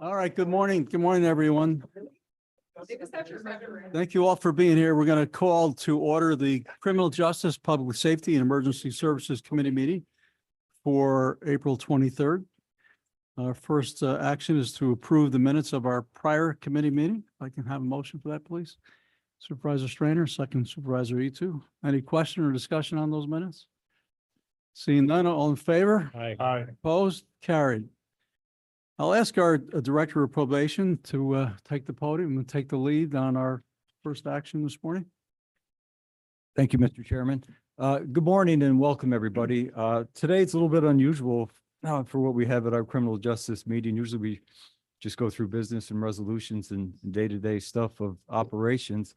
All right, good morning. Good morning, everyone. Thank you all for being here. We're going to call to order the Criminal Justice, Public Safety, and Emergency Services Committee meeting for April 23rd. Our first action is to approve the minutes of our prior committee meeting. If I can have a motion for that, please. Supervisor Strainer, second Supervisor Etu. Any question or discussion on those minutes? Seeing none, all in favor? Aye. Opposed? Carried. I'll ask our Director of Probation to take the podium and take the lead on our first action this morning. Thank you, Mr. Chairman. Good morning and welcome, everybody. Today it's a little bit unusual for what we have at our criminal justice meeting. Usually we just go through business and resolutions and day-to-day stuff of operations.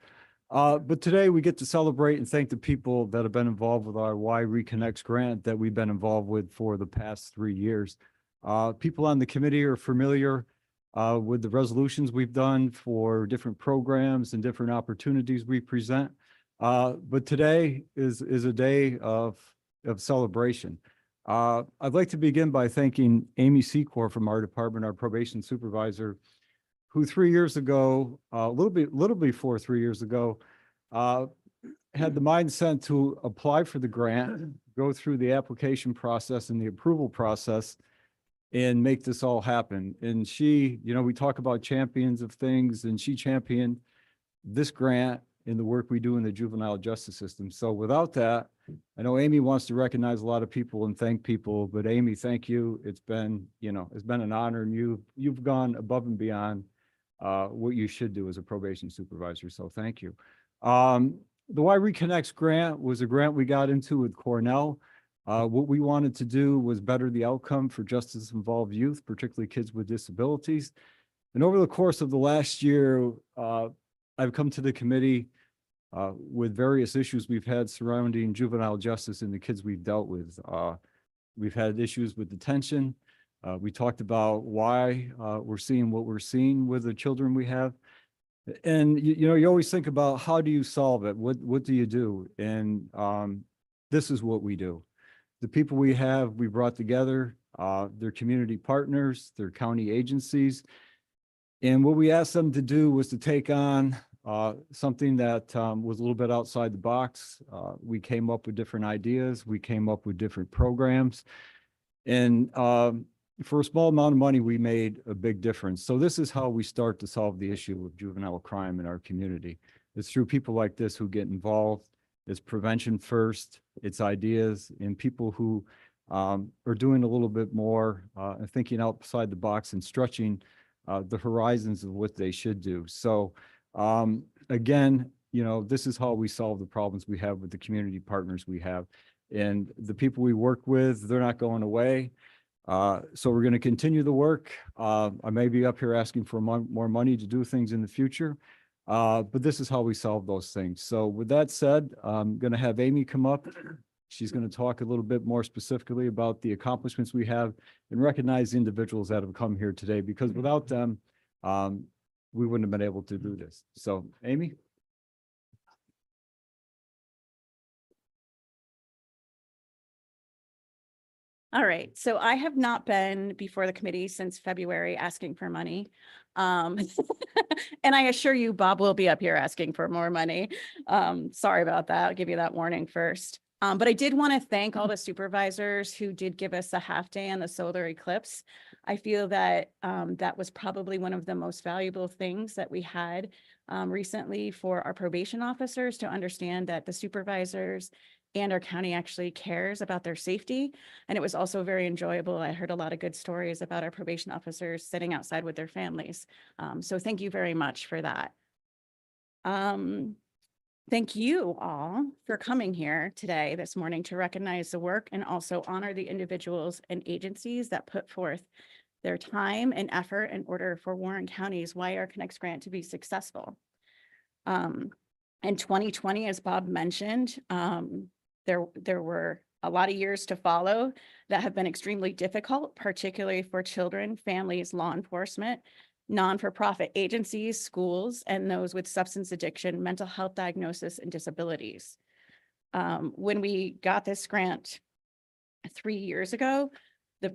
But today we get to celebrate and thank the people that have been involved with our Y Reconnects grant that we've been involved with for the past 3 years. People on the committee are familiar with the resolutions we've done for different programs and different opportunities we present. But today is a day of celebration. I'd like to begin by thanking Amy Secor from our department, our probation supervisor, who 3 years ago, a little before 3 years ago, had the mindset to apply for the grant, go through the application process and the approval process, and make this all happen. And she, we talk about champions of things, and she championed this grant in the work we do in the juvenile justice system. So without that, I know Amy wants to recognize a lot of people and thank people, but Amy, thank you. It's been an honor, and you've gone above and beyond what you should do as a probation supervisor. So thank you. The Y Reconnects grant was a grant we got into with Cornell. What we wanted to do was better the outcome for justice-involved youth, particularly kids with disabilities. And over the course of the last year, I've come to the committee with various issues we've had surrounding juvenile justice and the kids we've dealt with. We've had issues with detention. We talked about why we're seeing what we're seeing with the children we have. And, you always think about how do you solve it? What do you do? And this is what we do. The people we have, we brought together, their community partners, their county agencies. And what we asked them to do was to take on something that was a little bit outside the box. We came up with different ideas. We came up with different programs. And for a small amount of money, we made a big difference. So this is how we start to solve the issue of juvenile crime in our community. It's through people like this who get involved. It's prevention first, it's ideas, and people who are doing a little bit more and thinking outside the box and stretching the horizons of what they should do. So again, this is how we solve the problems we have with the community partners we have. And the people we work with, they're not going away. So we're going to continue the work. I may be up here asking for more money to do things in the future. But this is how we solve those things. So with that said, I'm going to have Amy come up. She's going to talk a little bit more specifically about the accomplishments we have and recognize the individuals that have come here today, because without them, we wouldn't have been able to do this. So Amy. All right, so I have not been before the committee since February asking for money. And I assure you, Bob will be up here asking for more money. Sorry about that. I'll give you that warning first. But I did want to thank all the supervisors who did give us a half day on the solar eclipse. I feel that that was probably one of the most valuable things that we had recently for our probation officers to understand that the supervisors and our county actually cares about their safety. And it was also very enjoyable. I heard a lot of good stories about our probation officers sitting outside with their families. So thank you very much for that. Thank you all for coming here today, this morning, to recognize the work and also honor the individuals and agencies that put forth their time and effort in order for Warren County's Y Reconnects grant to be successful. In 2020, as Bob mentioned, there were a lot of years to follow that have been extremely difficult, particularly for children, families, law enforcement, non-for-profit agencies, schools, and those with substance addiction, mental health diagnosis, and disabilities. When we got this grant 3 years ago,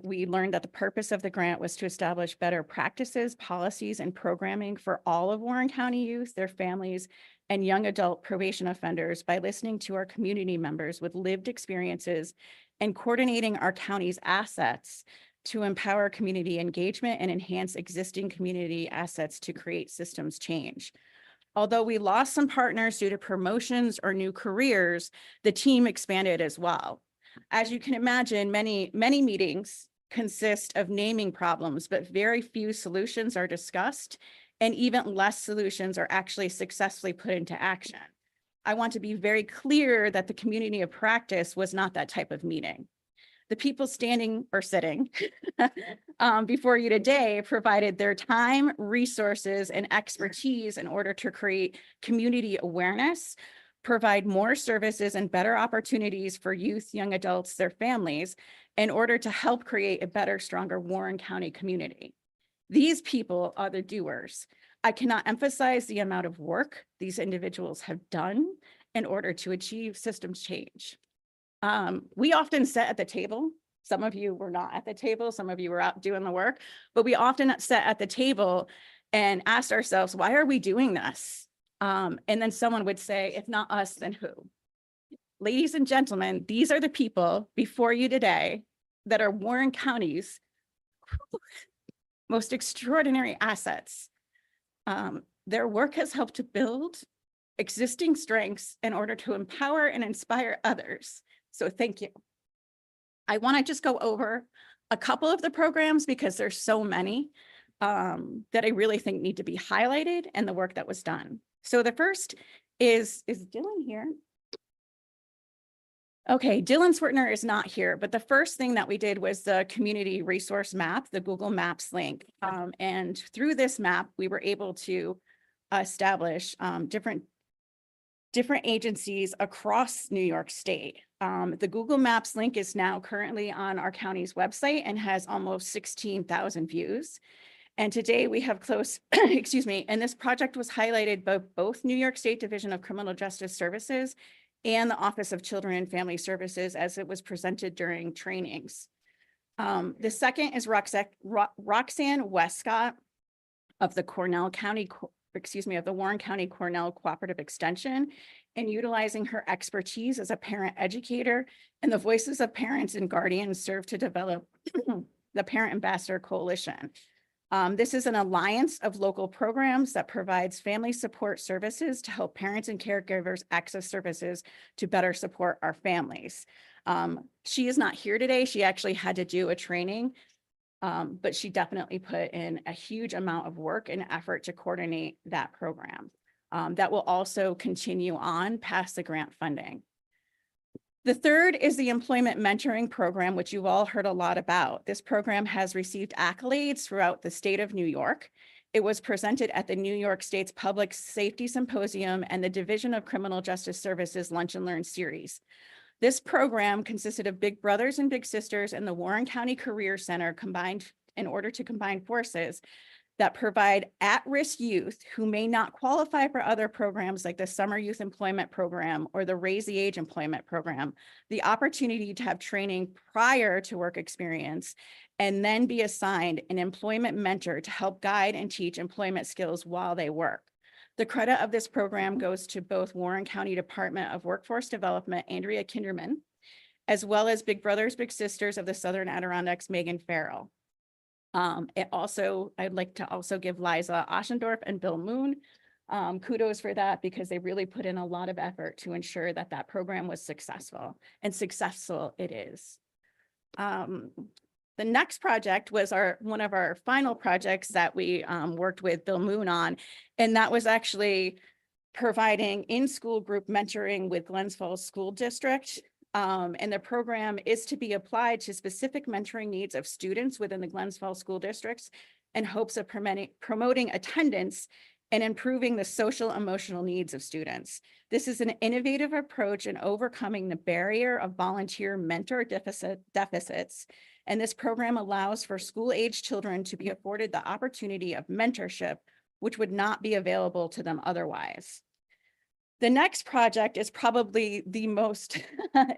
We learned that the purpose of the grant was to establish better practices, policies, and programming for all of Warren County youth, their families, and young adult probation offenders by listening to our community members with lived experiences and coordinating our county's assets to empower community engagement and enhance existing community assets to create systems change. Although we lost some partners due to promotions or new careers, the team expanded as well. As you can imagine, many meetings consist of naming problems, but very few solutions are discussed, and even less solutions are actually successfully put into action. I want to be very clear that the community of practice was not that type of meeting. The people standing or sitting before you today provided their time, resources, and expertise in order to create community awareness, provide more services and better opportunities for youth, young adults, their families, in order to help create a better, stronger Warren County community. These people are the doers. I cannot emphasize the amount of work these individuals have done in order to achieve systems change. We often sit at the table. Some of you were not at the table. Some of you were out doing the work, but we often sat at the table and asked ourselves, why are we doing this? And then someone would say, if not us, then who? Ladies and gentlemen, these are the people before you today that are Warren County's most extraordinary assets. Their work has helped to build existing strengths in order to empower and inspire others. So thank you. I want to just go over a couple of the programs because there's so many that I really think need to be highlighted and the work that was done. So the first is Dylan here? Okay, Dylan Swertner is not here, but the first thing that we did was the community resource map, the Google Maps link. And through this map, we were able to establish different agencies across New York State. The Google Maps link is now currently on our county's website and has almost 16,000 views. And today we have close, excuse me, and this project was highlighted by both New York State Division of Criminal Justice Services and the Office of Children and Family Services as it was presented during trainings. The second is Roxanne Westcott of the of the Warren County Cornell Cooperative Extension, and utilizing her expertise as a parent educator and the voices of parents and guardians serve to develop the Parent Ambassador Coalition. This is an alliance of local programs that provides family support services to help parents and caregivers access services to better support our families. She is not here today. She actually had to do a training, but she definitely put in a huge amount of work and effort to coordinate that program. That will also continue on past the grant funding. The third is the employment mentoring program, which you've all heard a lot about. This program has received accolades throughout the state of New York. It was presented at the New York State's Public Safety Symposium and the Division of Criminal Justice Services Lunch and Learn series. This program consisted of Big Brothers and Big Sisters and the Warren County Career Center combined in order to combine forces that provide at-risk youth who may not qualify for other programs like the Summer Youth Employment Program or the Raise the Age Employment Program, the opportunity to have training prior to work experience and then be assigned an employment mentor to help guide and teach employment skills while they work. The credit of this program goes to both Warren County Department of Workforce Development, Andrea Kinderman, as well as Big Brothers Big Sisters of the Southern Adirondacks, Megan Farrell. I'd like to also give Liza Oschendorf and Bill Moon kudos for that because they really put in a lot of effort to ensure that that program was successful, and successful it is. The next project was one of our final projects that we worked with Bill Moon on, and that was actually providing in-school group mentoring with Glens Falls School District. And the program is to be applied to specific mentoring needs of students within the Glens Falls School Districts in hopes of promoting attendance and improving the social emotional needs of students. This is an innovative approach in overcoming the barrier of volunteer mentor deficits. And this program allows for school-age children to be afforded the opportunity of mentorship, which would not be available to them otherwise. The next project is probably the most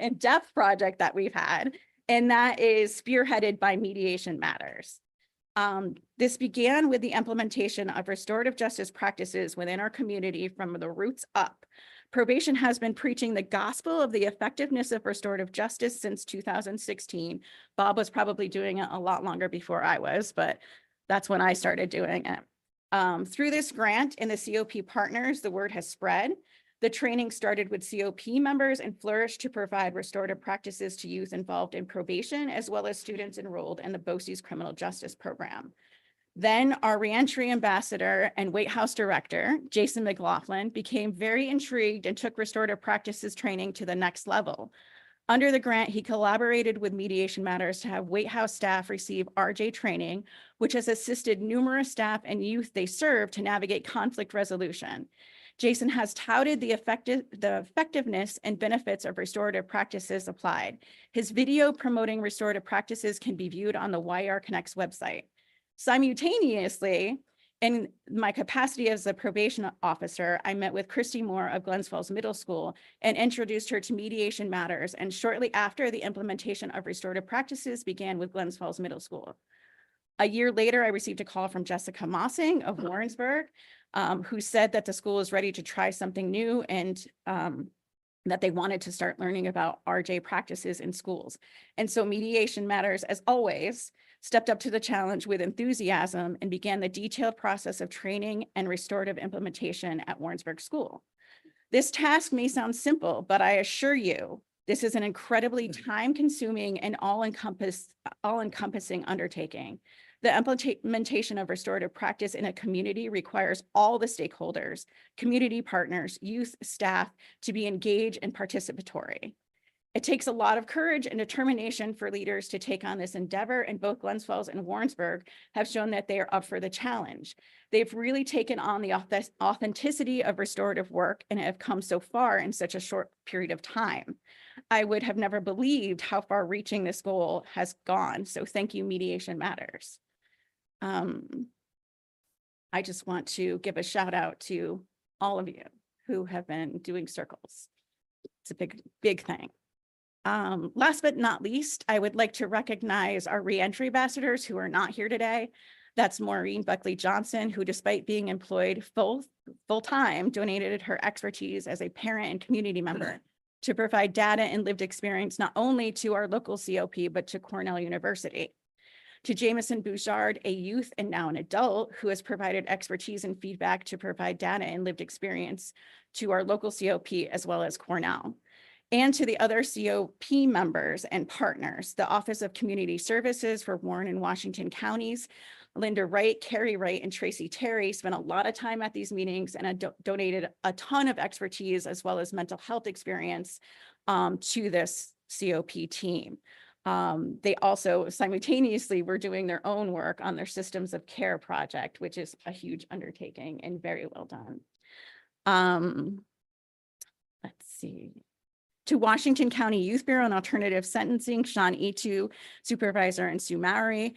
in-depth project that we've had, and that is spearheaded by Mediation Matters. This began with the implementation of restorative justice practices within our community from the roots up. Probation has been preaching the gospel of the effectiveness of restorative justice since 2016. Bob was probably doing it a lot longer before I was, but that's when I started doing it. Through this grant and the COP partners, the word has spread. The training started with COP members and flourished to provide restorative practices to youth involved in probation, as well as students enrolled in the BOS criminal justice program. Then our reentry ambassador and White House director, Jason McLaughlin, became very intrigued and took restorative practices training to the next level. Under the grant, he collaborated with Mediation Matters to have White House staff receive RJ training, which has assisted numerous staff and youth they serve to navigate conflict resolution. Jason has touted the effectiveness and benefits of restorative practices applied. His video promoting restorative practices can be viewed on the YR Connects website. Simultaneously, in my capacity as a probation officer, I met with Christy Moore of Glens Falls Middle School and introduced her to Mediation Matters. And shortly after, the implementation of restorative practices began with Glens Falls Middle School. A year later, I received a call from Jessica Mossing of Warrensburg, who said that the school is ready to try something new and that they wanted to start learning about RJ practices in schools. And so Mediation Matters, as always, stepped up to the challenge with enthusiasm and began the detailed process of training and restorative implementation at Warrensburg School. This task may sound simple, but I assure you, this is an incredibly time-consuming and all-encompassing undertaking. The implementation of restorative practice in a community requires all the stakeholders, community partners, youth, staff to be engaged and participatory. It takes a lot of courage and determination for leaders to take on this endeavor, and both Glens Falls and Warrensburg have shown that they are up for the challenge. They've really taken on the authenticity of restorative work and have come so far in such a short period of time. I would have never believed how far reaching this goal has gone. So thank you, Mediation Matters. I just want to give a shout out to all of you who have been doing circles. It's a big, big thing. Last but not least, I would like to recognize our reentry ambassadors who are not here today. That's Maureen Buckley Johnson, who despite being employed full-time, donated her expertise as a parent and community member to provide data and lived experience, not only to our local COP, but to Cornell University. To Jameson Bouchard, a youth and now an adult, who has provided expertise and feedback to provide data and lived experience to our local COP as well as Cornell. And to the other COP members and partners, the Office of Community Services for Warren and Washington counties, Linda Wright, Carrie Wright, and Tracy Terry spent a lot of time at these meetings and donated a ton of expertise as well as mental health experience to this COP team. They also simultaneously were doing their own work on their Systems of Care project, which is a huge undertaking and very well done. Let's see. To Washington County Youth Bureau and Alternative Sentencing, Sean Etu, Supervisor, and Sue Mowry.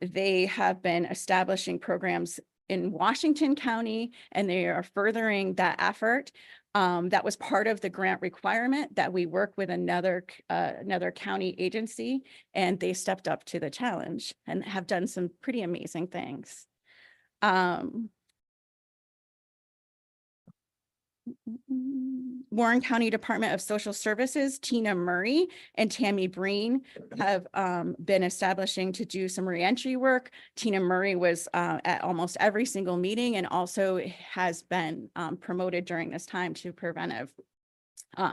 They have been establishing programs in Washington County, and they are furthering that effort. That was part of the grant requirement that we work with another county agency, and they stepped up to the challenge and have done some pretty amazing things. Warren County Department of Social Services, Tina Murray and Tammy Breen have been establishing to do some reentry work. Tina Murray was at almost every single meeting and also has been promoted during this time to preventive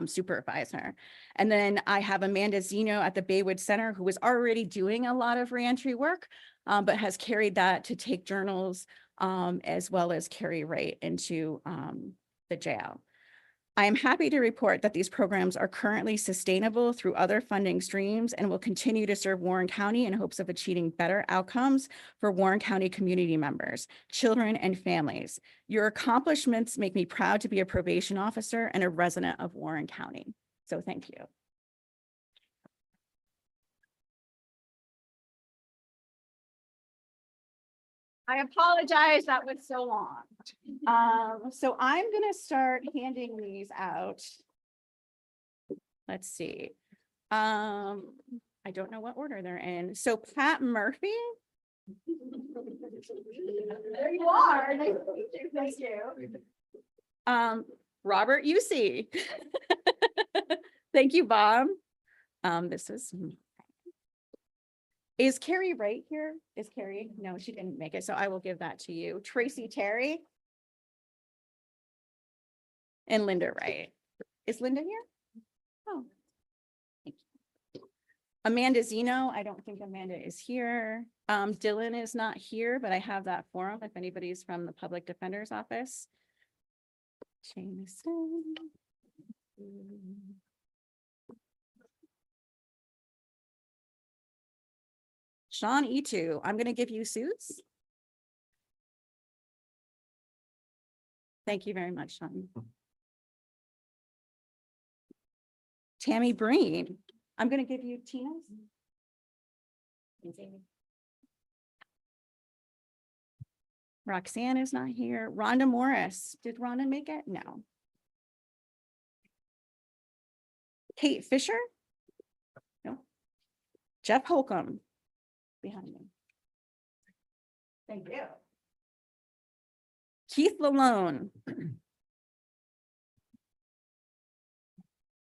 supervisor. And then I have Amanda Zeno at the Baywood Center, who was already doing a lot of reentry work, but has carried that to take journals as well as Carrie Wright into the jail. I am happy to report that these programs are currently sustainable through other funding streams and will continue to serve Warren County in hopes of achieving better outcomes for Warren County community members, children, and families. Your accomplishments make me proud to be a probation officer and a resident of Warren County. So thank you. I apologize, that was so long. So I'm gonna start handing these out. Let's see. I don't know what order they're in. So Pat Murphy. There you are. Nice to meet you. Thank you. Robert Usey. Thank you, Bob. This is Carrie Wright here? Is Carrie? No, she didn't make it, so I will give that to you. Tracy Terry. And Linda Wright. Is Linda here? Oh. Thank you. Amanda Zeno, I don't think Amanda is here. Dylan is not here, but I have that forum if anybody's from the Public Defender's Office. Jameson. Sean E2, I'm going to give you suits. Thank you very much, Sean. Tammy Breen, I'm going to give you Tina's. Roxanne is not here. Rhonda Morris, did Rhonda make it? No. Kate Fisher? No. Jeff Holcomb, behind me. Thank you. Keith Lalone.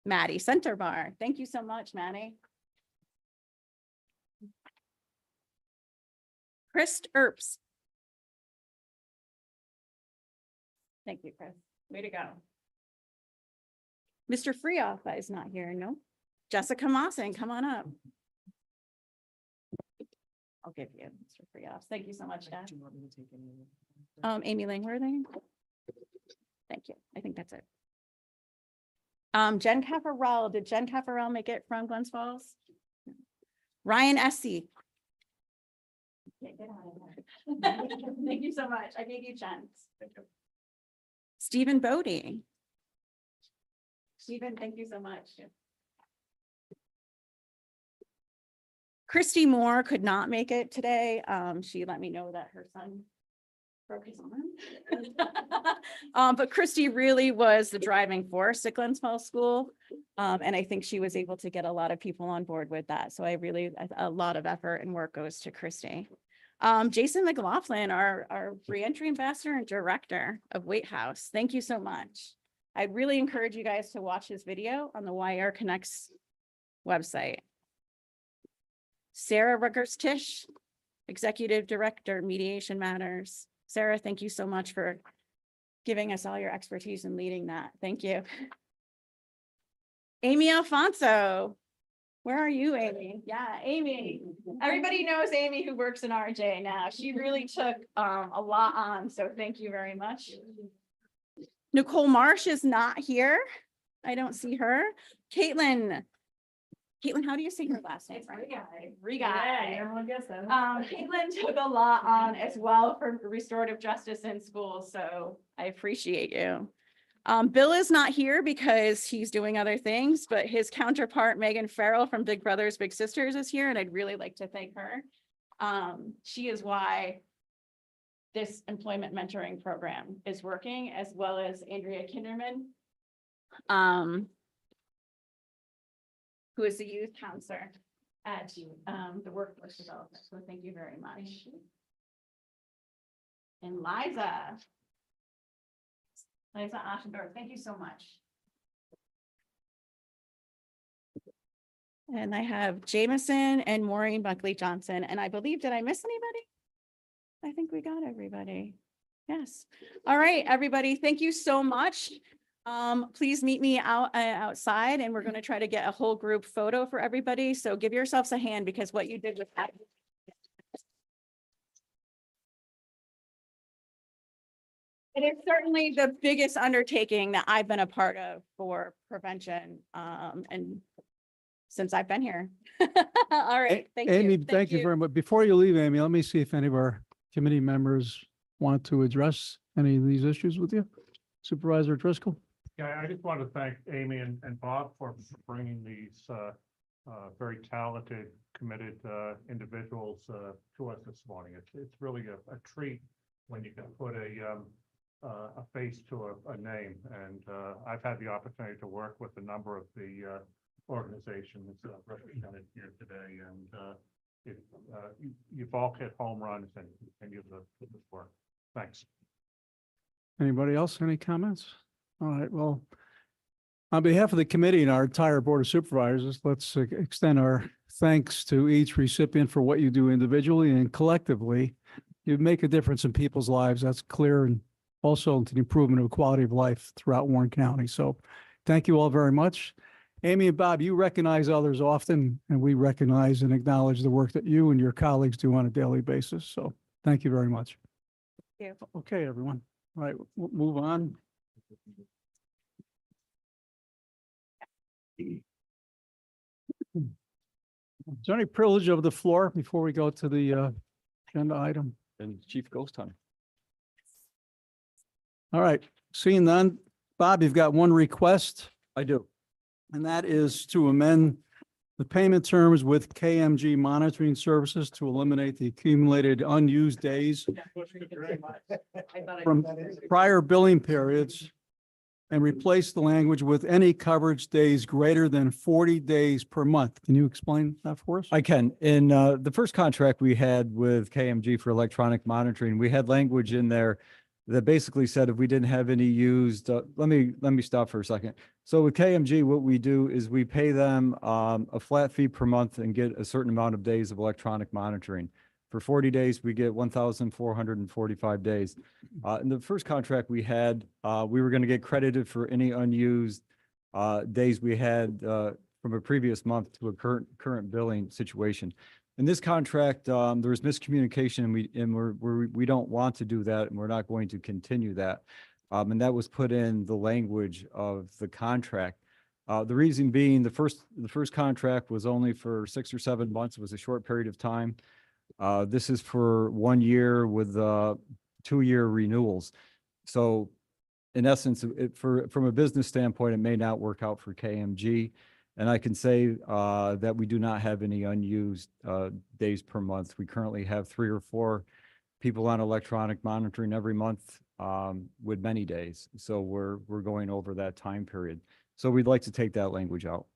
Maddie Centerbar. Thank you so much, Maddie. Chris Earps. Thank you, Chris. Way to go. Mr. Freoff is not here, no. Jessica Mawson, come on up. I'll give you Mr. Freoff. Thank you so much, Dad. Amy Langworthy. Thank you. I think that's it. Jen Caffarel, did Jen Caffarel make it from Glens Falls? Ryan Essie. Get out of there. Thank you so much. I gave you Jen. Stephen Bodie. Stephen, thank you so much. Christy Moore could not make it today. She let me know that her son broke his arm. But Christy really was the driving force at Glens Falls School. And I think she was able to get a lot of people on board with that. So a lot of effort and work goes to Christy. Jason McLaughlin, our reentry ambassador and director of Waite House. Thank you so much. I'd really encourage you guys to watch his video on the YR Connects website. Sarah Ruckers-Tisch, Executive Director, Mediation Matters. Sarah, thank you so much for giving us all your expertise and leading that. Thank you. Amy Alfonso. Where are you, Amy? Yeah, Amy. Everybody knows Amy who works in RJ now. She really took a lot on, so thank you very much. Nicole Marsh is not here. I don't see her. Caitlin, how do you say her last name? Regai. Caitlin took a lot on as well for restorative justice in schools, so I appreciate you. Bill is not here because he's doing other things, but his counterpart, Megan Farrell from Big Brothers Big Sisters is here, and I'd really like to thank her. She is why this employment mentoring program is working, as well as Andrea Kinderman, who is the youth counselor at the workforce development. So thank you very much. And Liza Aschendorf, thank you so much. And I have Jameson and Maureen Buckley Johnson. And I believe, did I miss anybody? I think we got everybody. Yes. All right, everybody. Thank you so much. Please meet me outside, and we're going to try to get a whole group photo for everybody. So give yourselves a hand, because what you did with that. It is certainly the biggest undertaking that I've been a part of for prevention, and since I've been here. All right, thank you. Amy, thank you very much. Before you leave, Amy, let me see if any of our committee members want to address any of these issues with you. Supervisor Driscoll. Yeah, I just want to thank Amy and Bob for bringing these very talented, committed individuals to us this morning. It's really a treat when you can put a face to a name. And I've had the opportunity to work with a number of the organization is represented here today, and you've all hit home runs and continue the work. Thanks. Anybody else? Any comments? All right, well, on behalf of the committee and our entire Board of Supervisors, let's extend our thanks to each recipient for what you do individually and collectively. You make a difference in people's lives. That's clear, and also to the improvement of quality of life throughout Warren County. So thank you all very much. Amy and Bob, you recognize others often, and we recognize and acknowledge the work that you and your colleagues do on a daily basis. So thank you very much. Thank Okay, everyone. All right, we'll move on. Is there any privilege of the floor before we go to the agenda item? And Chief Ghost Hunter. All right, seeing none. Bob, you've got one request, I do. and that is to amend the payment terms with KMG Monitoring Services to eliminate the accumulated unused days from prior billing periods and replace the language with any coverage days greater than 40 days per month. Can you explain that for us? I can. In the first contract we had with KMG for electronic monitoring, we had language in there that basically said if we didn't have any used, let me stop for a second. So with KMG, what we do is we pay them a flat fee per month and get a certain amount of days of electronic monitoring. For 40 days, we get 1,445 days. In the first contract we had, we were going to get credited for any unused days we had from a previous month to a current billing situation. In this contract, there was miscommunication, and we don't want to do that, and we're not going to continue that. And that was put in the language of the contract. The reason being, the first contract was only for 6 or 7 months. It was a short period of time. This is for 1 year with 2-year renewals. So in essence, from a business standpoint, it may not work out for KMG. And I can say that we do not have any unused days per month. We currently have 3 or 4 people on electronic monitoring every month with many days. So we're going over that time period. So we'd like to take that language out.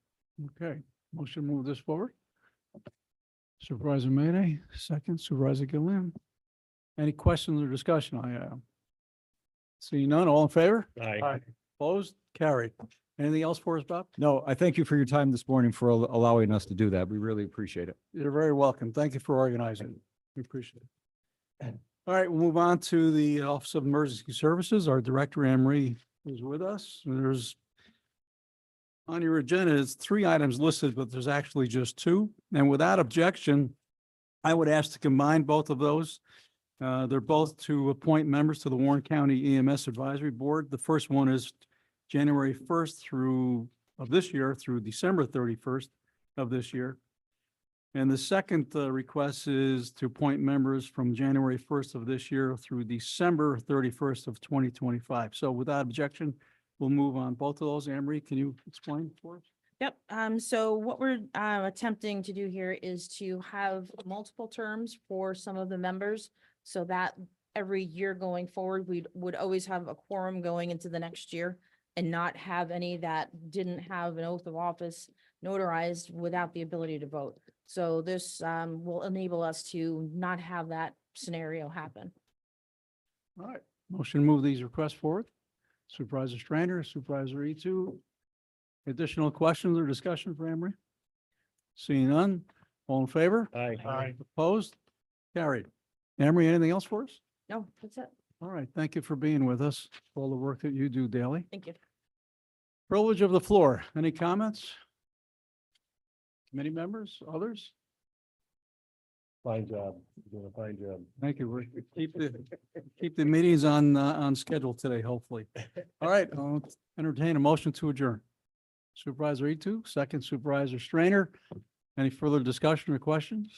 Okay, motion to move this forward. Supervisor Mayday, second. Supervisor Gilliam. Any questions or discussion? Seeing none, all in favor? Aye. Opposed? Carried. Anything else for us, Bob? No, I thank you for your time this morning for allowing us to do that. We really appreciate it. You're very welcome. Thank you for organizing. We appreciate it. All right, we'll move on to the Office of Emergency Services. Our Director, Anne Marie, is with us. There's on your agenda, it's 3 items listed, but there's actually just 2. And without objection, I would ask to combine both of those. They're both to appoint members to the Warren County EMS Advisory Board. The first one is January 1st of this year through December 31st of this year. And the second request is to appoint members from January 1st of this year through December 31st of 2025. So without objection, we'll move on both of those. Anne Marie, can you explain for us? Yep. So what we're attempting to do here is to have multiple terms for some of the members so that every year going forward, we would always have a quorum going into the next year and not have any that didn't have an oath of office notarized without the ability to vote. So this will enable us to not have that scenario happen. All right, motion to move these requests forward. Supervisor Strainer, Supervisor Etu. Additional questions or discussion for Anne Marie? Seeing none, all in favor? Aye. Opposed? Carried. Anne Marie, anything else for us? No, that's it. All right, thank you for being with us, for all the work that you do daily. Thank you. Privilege of the floor. Any comments? Committee members, others? Fine job. You're doing a fine job. Thank you. We keep the meetings on schedule today, hopefully. All right, I'll entertain a motion to adjourn. Supervisor Etu, second. Supervisor Strainer. Any further discussion or questions?